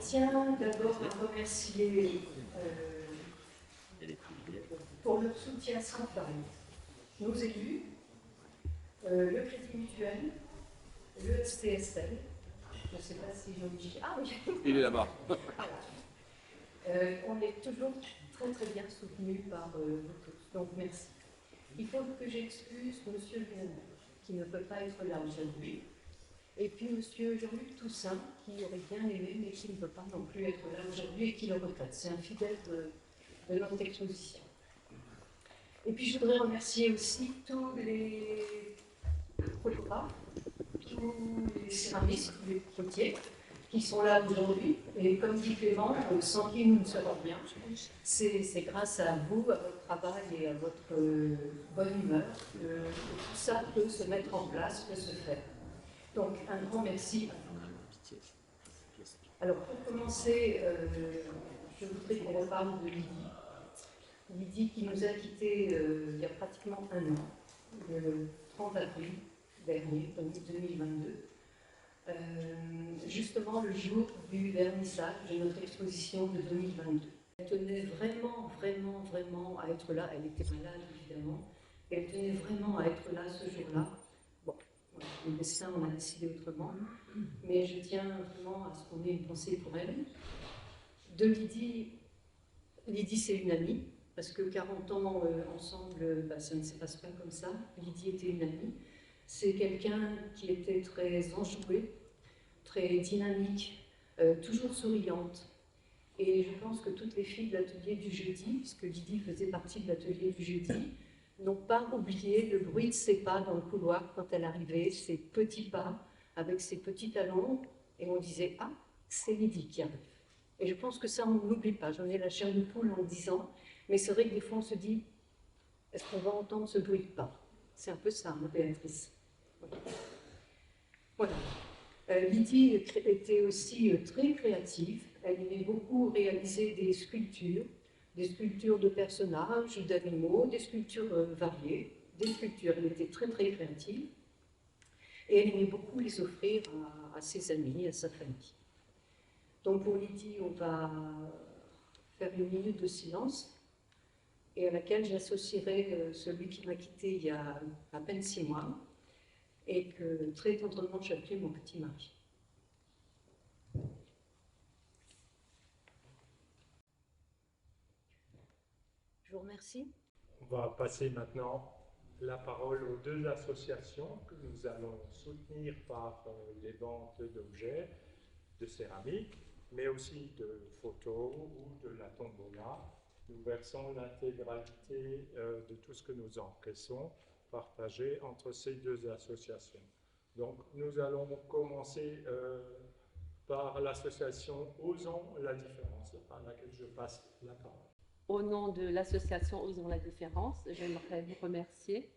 tiens d'abord à remercier pour leur soutien sans faille nos élus, le Crédit Mutuel, le SPSL, je ne sais pas si Jean-Michel... Ah oui. Il est là-bas. On est toujours très très bien soutenus par vous tous, donc merci. Il faut que j'excuse M. Lionel, qui ne peut pas être là aujourd'hui, et puis M. Jean-Luc Toussaint, qui aurait bien aimé, mais qui ne peut pas non plus être là aujourd'hui et qui le regrette. C'est un fidèle de notre exposition. Et puis je voudrais remercier aussi tous les photographes, tous les céramistes, tous les potiers qui sont là aujourd'hui. Et comme dit Clément, sans qui nous ne serons rien, c'est grâce à vous, à votre travail et à votre bonne humeur que tout ça peut se mettre en place, peut se faire. Donc un grand merci à vous. Alors pour commencer, je voudrais qu'on reparle de Lydie. Lydie qui nous a quittés il y a pratiquement un an, le 30 avril dernier, 2022, justement le jour du vernissage de notre exposition de 2022. Elle tenait vraiment, vraiment, vraiment à être là. Elle était malade évidemment, et elle tenait vraiment à être là ce jour-là. Bon, le destin en a décidé autrement, mais je tiens vraiment à ce qu'on ait une pensée pour elle. De Lydie, Lydie c'est une amie. Parce que 40 ans ensemble, ça ne se passe pas comme ça. Lydie était une amie. C'est quelqu'un qui était très enjoué, très dynamique, toujours souriante. Et je pense que toutes les filles de l'atelier du jeudi, puisque Lydie faisait partie de l'atelier du jeudi, n'ont pas oublié le bruit de ses pas dans le couloir quand elle arrivait, ses petits pas avec ses petits talons, et on disait « Ah, c'est Lydie qui arrive ». Et je pense que ça, on n'oublie pas. J'en ai la chair de poule en le disant. Mais c'est vrai que des fois, on se dit, est-ce qu'on va entendre ce bruit de pas? C'est un peu ça, ma Béatrice. Voilà. Lydie était aussi très créative. Elle aimait beaucoup réaliser des sculptures de personnages, d'animaux, des sculptures variées, des sculptures. Elle était très, très créative. Et elle aimait beaucoup les offrir à ses amis, à sa famille. Donc pour Lydie, on va faire une minute de silence, et à laquelle j'associerai celui qui m'a quitté il y a à peine 6 mois, et que très tendrement j'ai appelé mon petit mari. Je vous remercie. On va passer maintenant la parole aux deux associations que nous allons soutenir par les ventes d'objets, de céramique, mais aussi de photos ou de la tombola. Nous versons l'intégralité de tout ce que nous encaissons, partagé entre ces deux associations. Donc nous allons commencer par l'association Osons la différence, à laquelle je passe la parole. Au nom de l'association Osons la différence, j'aimerais vous remercier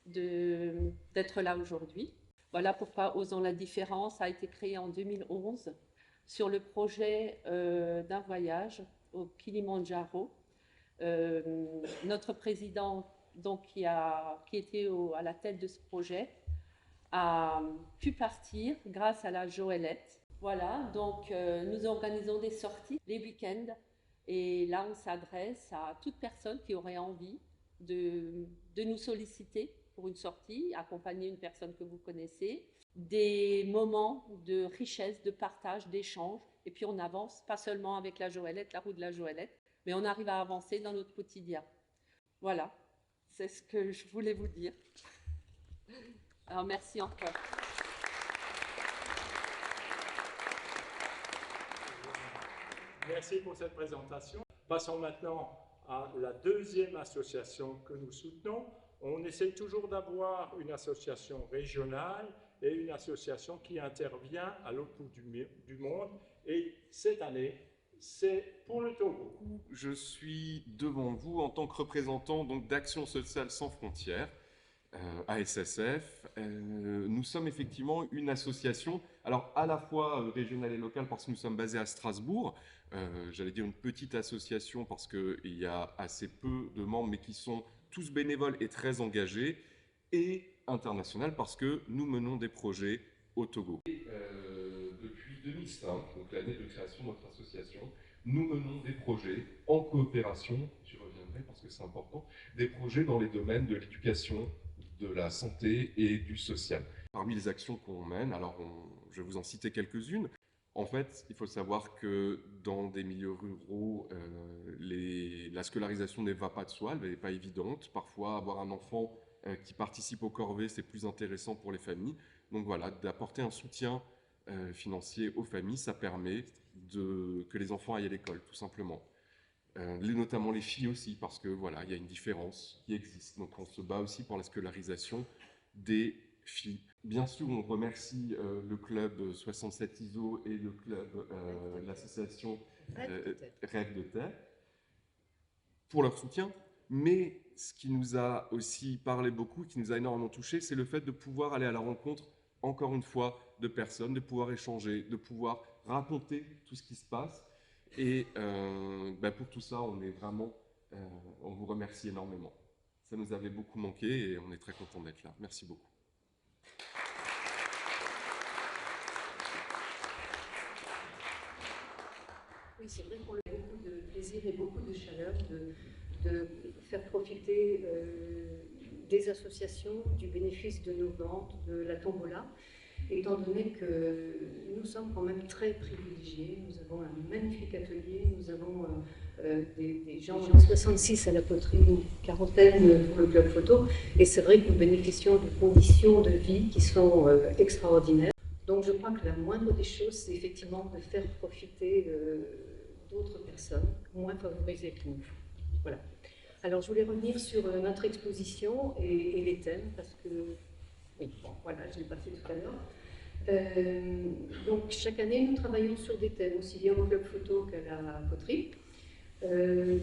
d'être là aujourd'hui. Voilà pourquoi Osons la différence a été créé en 2011 sur le projet d'un voyage au Kilimandjaro. Notre président, donc, qui était à la tête de ce projet, a pu partir grâce à la Joëlette. Voilà, donc nous organisons des sorties les week-ends. Et là, on s'adresse à toute personne qui aurait envie de nous solliciter pour une sortie, accompagner une personne que vous connaissez, des moments de richesse, de partage, d'échange. Et puis on avance, pas seulement avec la Joëlette, la roue de la Joëlette, mais on arrive à avancer dans notre quotidien. Voilà, c'est ce que je voulais vous dire. Alors merci encore. Merci pour cette présentation. Passons maintenant à la deuxième association que nous soutenons. On essaie toujours d'avoir une association régionale et une association qui intervient à l'autre bout du monde. Et cette année, c'est pour le Togo. Je suis devant vous en tant que représentant d'Action Sociale Sans Frontières, ASSF. Nous sommes effectivement une association, alors à la fois régionale et locale parce que nous sommes basés à Strasbourg, j'allais dire une petite association parce qu'il y a assez peu de membres mais qui sont tous bénévoles et très engagés, et internationale parce que nous menons des projets au Togo. Depuis 2005, donc l'année de création de notre association, nous menons des projets en coopération, j'y reviendrai parce que c'est important, des projets dans les domaines de l'éducation, de la santé et du social. Parmi les actions qu'on mène, alors je vais vous en citer quelques-unes. En fait, il faut savoir que dans des milieux ruraux, la scolarisation ne va pas de soi, elle n'est pas évidente. Parfois, avoir un enfant qui participe aux corvées, c'est plus intéressant pour les familles. Donc voilà, d'apporter un soutien financier aux familles, ça permet que les enfants aillent à l'école, tout simplement. Notamment les filles aussi, parce que voilà, il y a une différence qui existe. Donc on se bat aussi pour la scolarisation des filles. Bien sûr, on remercie le club 67 ISO et le club, l'association Rêve de Terre pour leur soutien. Mais ce qui nous a aussi parlé beaucoup, qui nous a énormément touché, c'est le fait de pouvoir aller à la rencontre, encore une fois, de personnes, de pouvoir échanger, de pouvoir raconter tout ce qui se passe. Et pour tout ça, on vous remercie énormément. Ça nous avait beaucoup manqué et on est très content d'être là. Merci beaucoup. Oui, c'est vrai qu'on a beaucoup de plaisir et beaucoup de chaleur de faire profiter des associations du bénéfice de nos ventes, de la tombola, étant donné que nous sommes quand même très privilégiés. Nous avons un magnifique atelier, nous avons des gens 66 à la poterie, une quarantaine pour le club photo, et c'est vrai que nous bénéficions de conditions de vie qui sont extraordinaires. Donc je crois que la moindre des choses, c'est effectivement de faire profiter d'autres personnes moins favorisées que nous. Voilà. Alors je voulais revenir sur notre exposition et les thèmes, parce que, oui, bon, voilà, je l'ai pas fait tout à l'heure. Donc chaque année, nous travaillons sur des thèmes, aussi bien au club photo qu'à la poterie.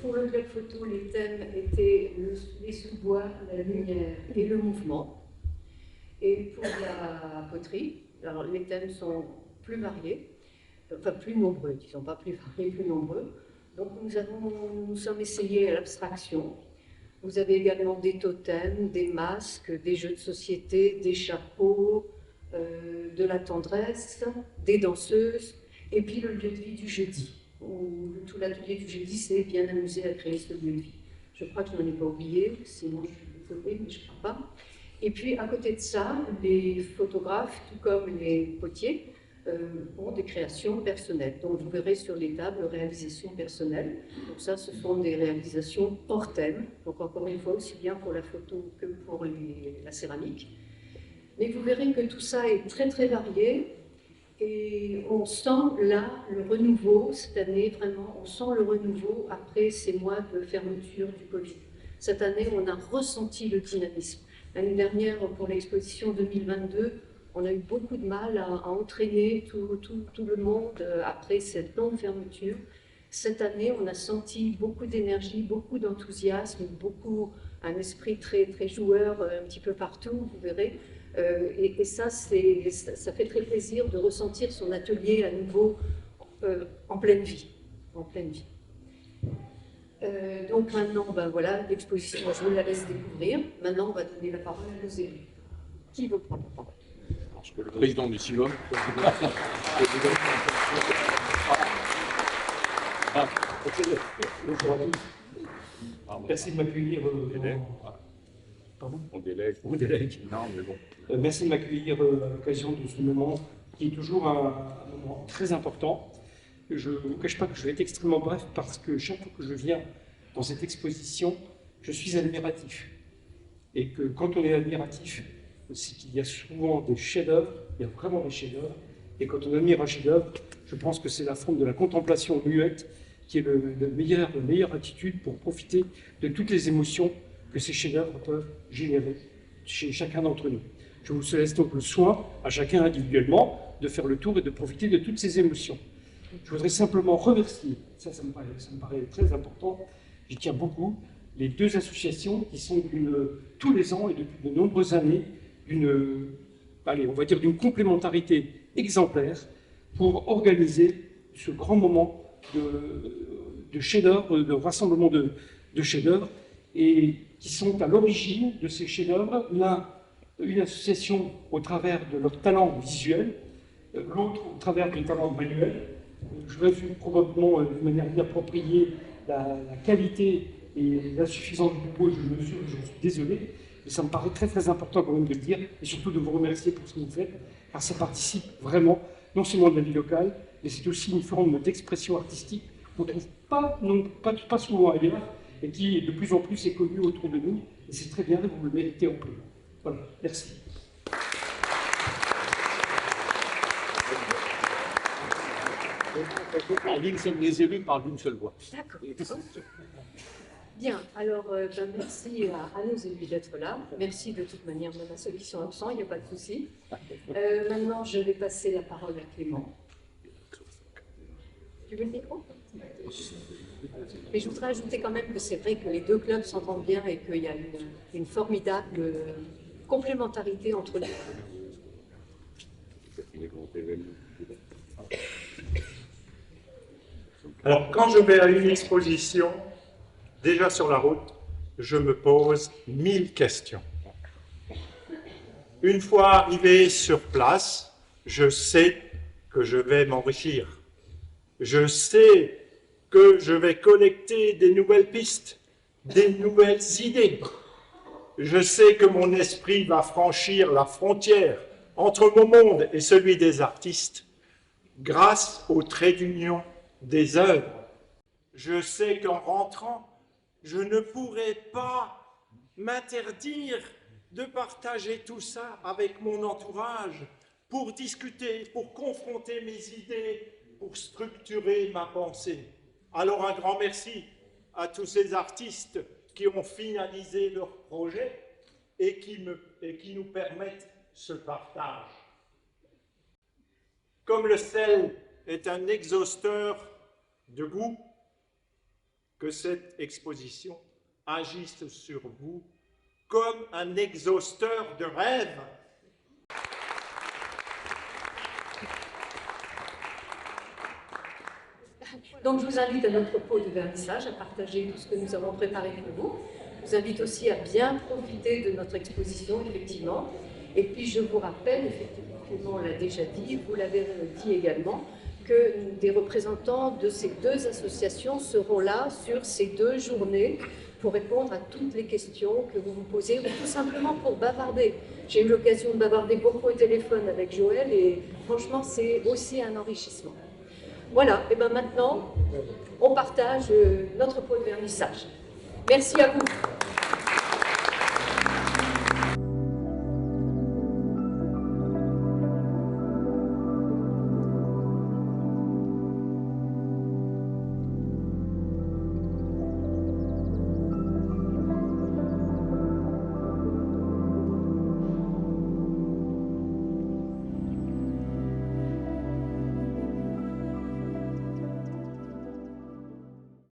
Pour le club photo, les thèmes étaient les sous-bois, la lumière et le mouvement. Et pour la poterie, alors les thèmes sont plus variés, enfin plus nombreux, disons pas plus variés, plus nombreux. Donc nous sommes essayés à l'abstraction. Vous avez également des totems, des masques, des jeux de société, des chapeaux, de la tendresse, des danseuses, et puis le lieu de vie du jeudi. Où tout l'atelier du jeudi s'est bien amusé à créer ce lieu de vie. Je crois que je n'en ai pas oublié, sinon je suis désolée, mais je ne crois pas. Et puis à côté de ça, les photographes, tout comme les potiers, ont des créations personnelles. Donc vous verrez sur les tables réalisations personnelles. Donc ça, ce sont des réalisations hors thème. Donc encore une fois, aussi bien pour la photo que pour la céramique. Mais vous verrez que tout ça est très très varié. Et on sent là le renouveau, cette année vraiment, on sent le renouveau après ces mois de fermeture du Covid. Cette année, on a ressenti le dynamisme. L'année dernière, pour l'exposition 2022, on a eu beaucoup de mal à entraîner tout le monde après cette longue fermeture. Cette année, on a senti beaucoup d'énergie, beaucoup d'enthousiasme, un esprit très, très joueur un petit peu partout, vous verrez. Et ça fait très plaisir de ressentir son atelier à nouveau en pleine vie. En pleine vie. Donc maintenant, voilà, l'exposition, je vous la laisse découvrir. Maintenant, on va donner la parole à nos élus. Qui veut prendre la parole? Parce que le président du CILOM. Merci de m'accueillir. Pardon ? On délègue. On délègue. Non, mais bon. Merci de m'accueillir à l'occasion de ce moment qui est toujours un moment très important. Je ne vous cache pas que je vais être extrêmement bref parce que chaque fois que je viens dans cette exposition, je suis admiratif. Et que quand on est admiratif, c'est qu'il y a souvent des chefs-d'œuvre, il y a vraiment des chefs-d'œuvre. Et quand on admire un chef-d'œuvre, je pense que c'est la forme de la contemplation muette qui est la meilleure attitude pour profiter de toutes les émotions que ces chefs-d'œuvre peuvent générer chez chacun d'entre nous. Je vous laisse donc le soin, à chacun individuellement, de faire le tour et de profiter de toutes ces émotions. Je voudrais simplement remercier, ça me paraît très important, j'y tiens beaucoup, les deux associations qui sont tous les ans et depuis de nombreuses années on va dire d'une complémentarité exemplaire pour organiser ce grand moment de chefs-d'œuvre, de rassemblement de chefs-d'œuvre, et qui sont à l'origine de ces chefs-d'œuvre. Une association au travers de leur talent visuel, l'autre au travers du talent de Manuel. Je résume probablement de manière inappropriée la qualité et l'insuffisance du propos, je me mesure, j'en suis désolé, mais ça me paraît très très important quand même de le dire, et surtout de vous remercier pour ce que vous faites, car ça participe vraiment, non seulement de la vie locale, mais c'est aussi une forme d'expression artistique qu'on ne trouve pas souvent ailleurs, et qui de plus en plus est connue autour de nous, et c'est très bien, vous le méritez amplement. Voilà, merci. Nous sommes les élus par d'une seule voix. D'accord. Bien, alors merci à nos élus d'être là. Merci de toute manière, même à ceux qui sont absents, il n'y a pas de souci. Maintenant, je vais passer la parole à Clément. Tu veux le micro? Mais je voudrais ajouter quand même que c'est vrai que les deux clubs s'entendent bien et qu'il y a une formidable complémentarité entre les deux. Alors, quand je vais à une exposition, déjà sur la route, je me pose 1000 questions. Une fois arrivé sur place, je sais que je vais m'enrichir. Je sais que je vais collecter des nouvelles pistes, des nouvelles idées. Je sais que mon esprit va franchir la frontière entre mon monde et celui des artistes grâce au trait d'union des œuvres. Je sais qu'en rentrant, je ne pourrai pas m'interdire de partager tout ça avec mon entourage pour discuter, pour confronter mes idées, pour structurer ma pensée. Alors un grand merci à tous ces artistes qui ont finalisé leur projet et qui nous permettent ce partage. Comme le sel est un exhausteur de goût, que cette exposition agisse sur vous comme un exhausteur de rêves. Donc je vous invite à notre pot de vernissage, à partager tout ce que nous avons préparé pour vous. Je vous invite aussi à bien profiter de notre exposition, effectivement. Et puis je vous rappelle, effectivement, on l'a déjà dit, vous l'avez dit également, que des représentants de ces deux associations seront là sur ces 2 journées pour répondre à toutes les questions que vous vous posez ou tout simplement pour bavarder. J'ai eu l'occasion de bavarder beaucoup au téléphone avec Joël et franchement c'est aussi un enrichissement. Voilà, et bien maintenant on partage notre pot de vernissage. Merci à vous.